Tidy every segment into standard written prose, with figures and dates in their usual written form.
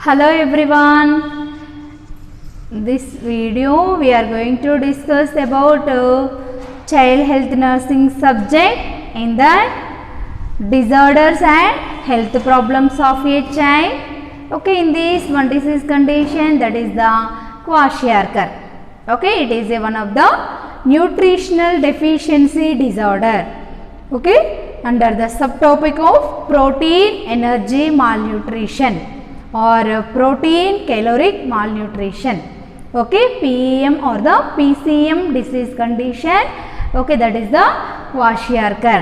Hello everyone. This video we are going to discuss about child health nursing subject in that disorders and health problems of a child. Okay, in this one disease condition, that is the kwashiorkor. Okay, it is one of the nutritional deficiency disorder. Okay, under the subtopic of protein energy malnutrition or protein caloric malnutrition. Okay, PEM or the PCM disease condition. Okay, that is the kwashiorkor.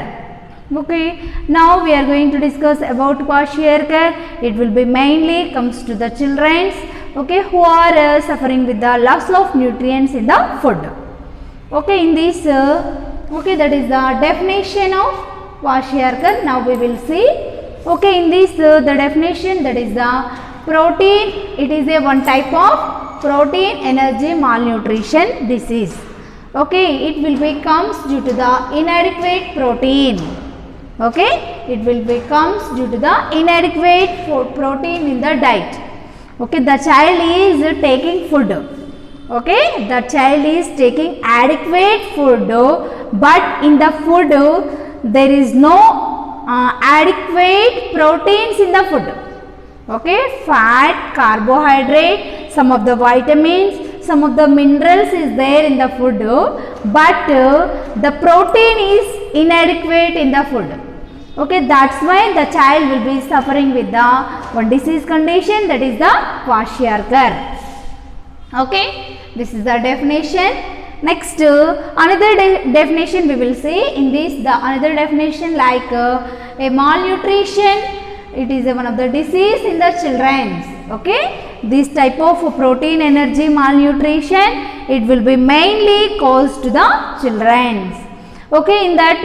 Okay, now we are going to discuss about kwashiorkor. It will be mainly comes to the children, okay, who are suffering with the loss of nutrients in the food. Okay, in this okay, that is the definition of kwashiorkor. Now we will see. Okay, in this the definition, that is the protein, it is a one type of protein energy malnutrition disease. Okay, it will be comes due to the inadequate protein. Okay, it will be comes due to the inadequate protein in the diet. Okay, the child is taking food. Okay, the child is taking adequate food, but in the food there is no adequate proteins in the food. Okay, fat, carbohydrate, some of the vitamins, some of the minerals is there in the food, but the protein is inadequate in the food. Okay, that's why the child will be suffering with the one disease condition, that is the kwashiorkor. Okay, this is the definition. Next, another definition we will see in this. The another definition like a malnutrition. It is one of the disease in the children. Okay, this type of protein energy malnutrition, it will be mainly caused to the children. Okay, in that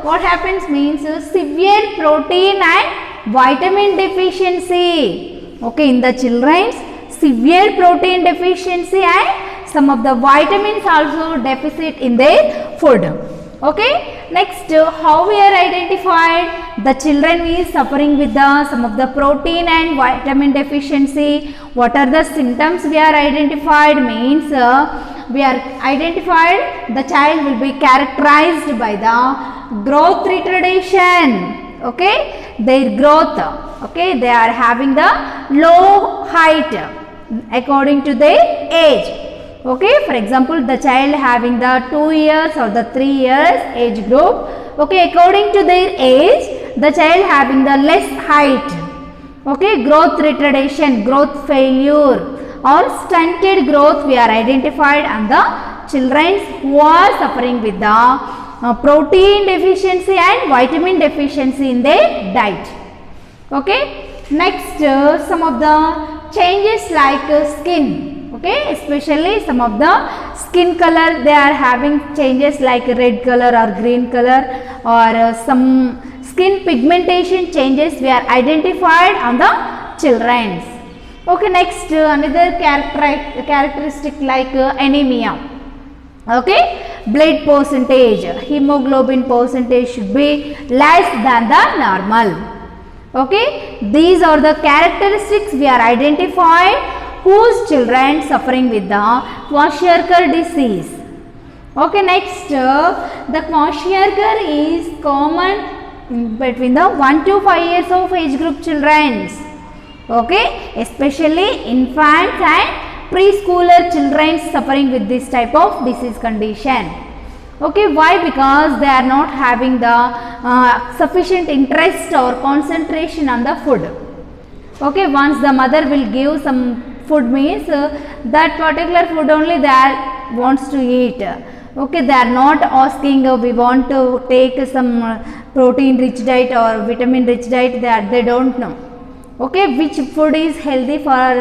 what happens means severe protein and vitamin deficiency. Okay, in the children, severe protein deficiency and some of the vitamins also deficit in their food. Okay, next how we are identified the children is suffering with the some of the protein and vitamin deficiency. What are the symptoms we are identified means we are identified the child will be characterized by the growth retardation. Okay, their growth, okay, they are having the low height according to their age. Okay, for example, the child having the 2 years or the 3 years age group. Okay, according to their age, the child having the less height. Okay, growth retardation, growth failure or stunted growth we are identified on the children who are suffering with the protein deficiency and vitamin deficiency in their diet. Okay, next some of the changes like skin. Okay, especially some of the skin color, they are having changes like red color or green color or some skin pigmentation changes we are identified on the children. Okay, next another characteristic like anemia. Okay, blood percentage, hemoglobin percentage should be less than the normal. Okay, these are the characteristics we are identified whose children suffering with the kwashiorkor disease. Okay, next the kwashiorkor is common between the 1 to 5 years of age group children. Okay, especially infants and preschooler children suffering with this type of disease condition. Okay, why? Because they are not having the sufficient interest or concentration on the food. Okay, once the mother will give some food means that particular food only they are wants to eat. Okay, they are not asking we want to take some protein rich diet or vitamin rich diet, they don't know. Okay, which food is healthy for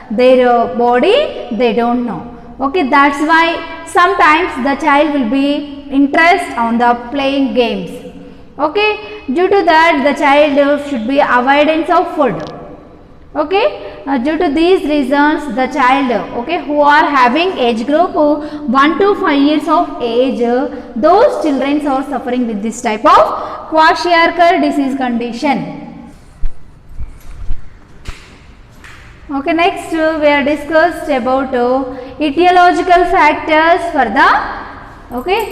their body, they don't know. Okay, that's why sometimes the child will be interest on the playing games. Okay, due to that the child should be avoidance of food. Okay, due to these reasons the child, okay, who are having age group 1 to 5 years of age, those children are suffering with this type of kwashiorkor disease condition. Okay, next we are discussed about etiological factors for the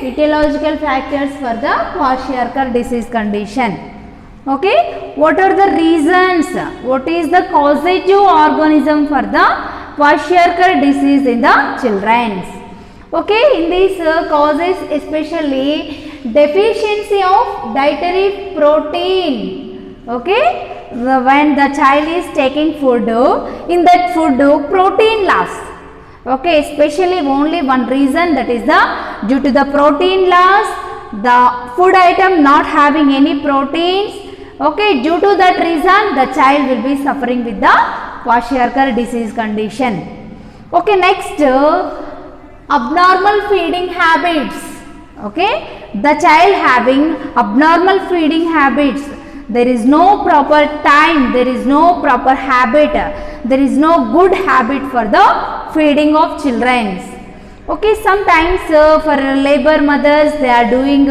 etiological factors for the Kwashiorkor disease condition. Okay, what are the reasons? What is the causative organism for the Kwashiorkor disease in the children? Okay, in these causes especially deficiency of dietary protein. Okay, when the child is taking food, in that food protein loss. Okay, especially only one reason, that is the due to the protein loss, the food item not having any proteins. Okay, due to that reason the child will be suffering with the Kwashiorkor disease condition. Okay, next abnormal feeding habits. Okay, the child having abnormal feeding habits, there is no proper time, there is no proper habit, there is no good habit for the feeding of children. Okay, sometimes for labor mothers, they are doing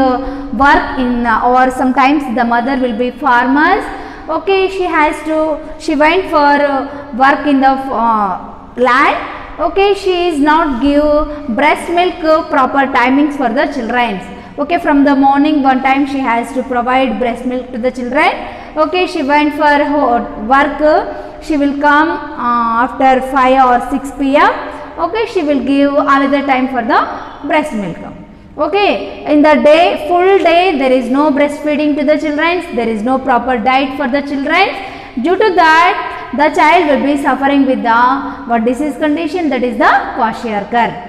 work in or sometimes the mother will be farmers. Okay, she went for work in the land. Okay, she is not give breast milk proper timings for the children. Okay, from the morning one time she has to provide breast milk to the children. Okay, she went for work, she will come after 5 or 6 p.m. Okay, she will give another time for the breast milk. Okay, in the day, full day, there is no breastfeeding to the children, there is no proper diet for the children. Due to that, the child will be suffering with the what disease condition, that is the Kwashiorkor.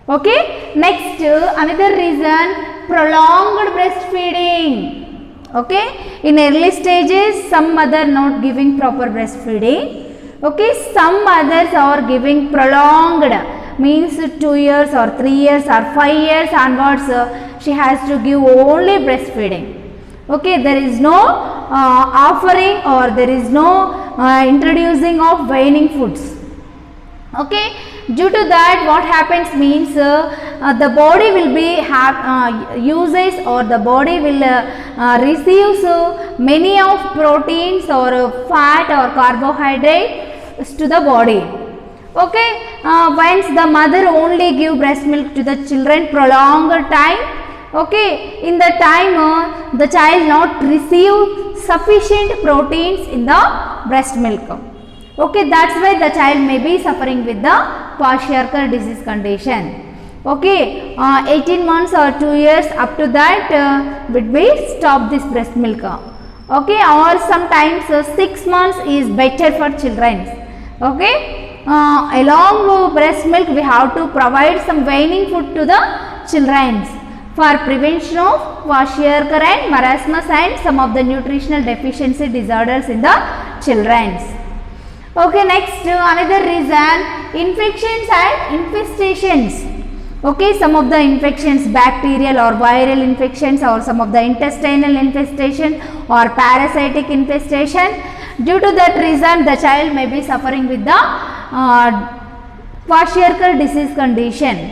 Okay, next another reason, prolonged breastfeeding. Okay, in early stages some mother not giving proper breastfeeding. Okay, some mothers are giving prolonged, means 2 years or 3 years or 5 years onwards she has to give only breastfeeding. Okay, there is no offering or there is no introducing of weaning foods. Okay, due to that what happens means the body will be uses or the body will receives many of proteins or fat or carbohydrates to the body. Okay, once the mother only give breast milk to the children prolonged time. Okay, in the time the child not receive sufficient proteins in the breast milk. Okay, that's why the child may be suffering with the Kwashiorkor disease condition. Okay, 18 months or 2 years up to that would be stop this breast milk. Okay, or sometimes 6 months is better for children. Okay, along with breast milk we have to provide some weaning food to the children for prevention of Kwashiorkor and marasmus and some of the nutritional deficiency disorders in the children. Okay, next another reason, infections and infestations. Okay, some of the infections, bacterial or viral infections or some of the intestinal infestation or parasitic infestation. Due to that reason the child may be suffering with the Kwashiorkor disease condition.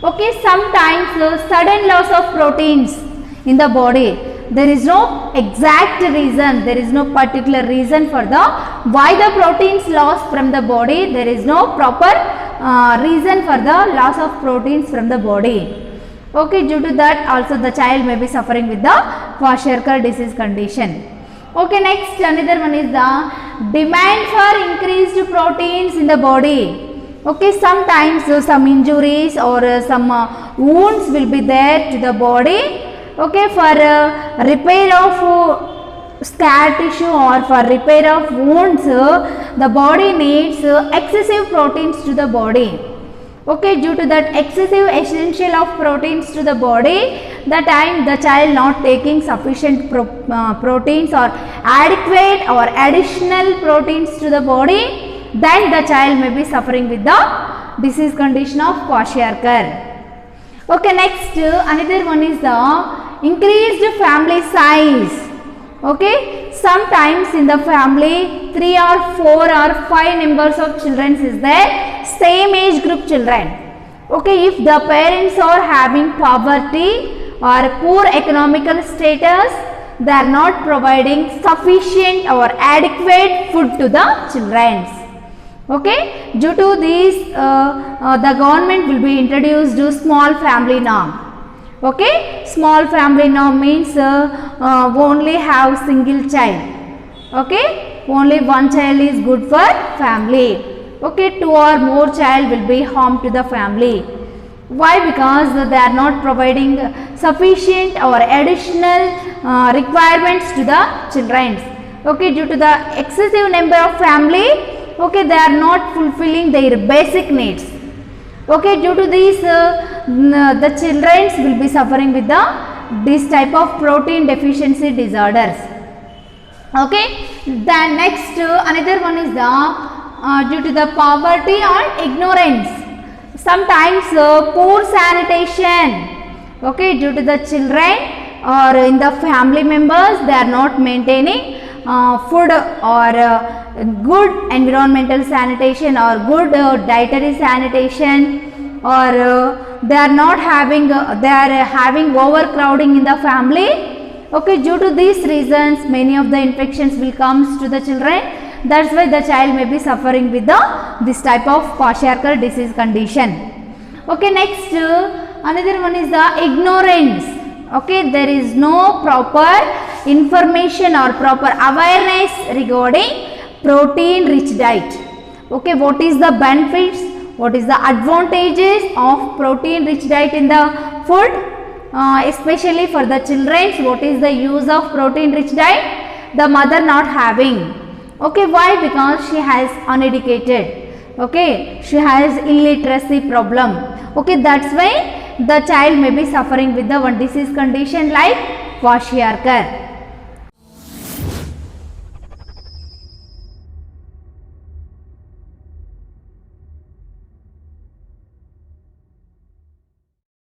Okay, sometimes sudden loss of proteins in the body. There is no exact reason, there is no particular reason for the why the proteins lost from the body. There is no proper reason for the loss of proteins from the body. Okay, due to that also the child may be suffering with the Kwashiorkor disease condition. Okay, next another one is the demand for increased proteins in the body. Okay, sometimes some injuries or some wounds will be there to the body. Okay, for repair of scar tissue or for repair of wounds, the body needs excessive proteins to the body. Okay, due to that excessive essential of proteins to the body, the time the child not taking sufficient proteins or adequate or additional proteins to the body, then the child may be suffering with the disease condition of Kwashiorkor. Okay, next another one is the increased family size. Okay, sometimes in the family 3 or 4 or 5 members of children is there, same age group children. Okay, if the parents are having poverty or poor economical status, they are not providing sufficient or adequate food to the children. Okay, due to this the government will be introduced to small family norm. Okay, small family norm means only have single child. Okay, only one child is good for family. Okay, two or more child will be harm to the family. Why? Because they are not providing sufficient or additional requirements to the children. Okay, due to the excessive number of family, okay, they are not fulfilling their basic needs. Okay, due to this the children will be suffering with this type of protein deficiency disorders. Okay, then next another one is the due to the poverty or ignorance. Sometimes poor sanitation. Okay, due to the children or in the family members, they are not maintaining food or good environmental sanitation or good dietary sanitation, or they are not having they are having overcrowding in the family. Okay, due to these reasons many of the infections will comes to the children. That's why the child may be suffering with this type of Kwashiorkor disease condition. Okay, next another one is the ignorance. Okay, there is no proper information or proper awareness regarding protein rich diet. Okay, what is the benefits, what is the advantages of protein rich diet in the food, especially for the children. What is the use of protein rich diet? The mother not having. Okay, why? Because she has uneducated. Okay, she has illiteracy problem. Okay, that's why the child may be suffering with the one disease condition like Kwashiorkor.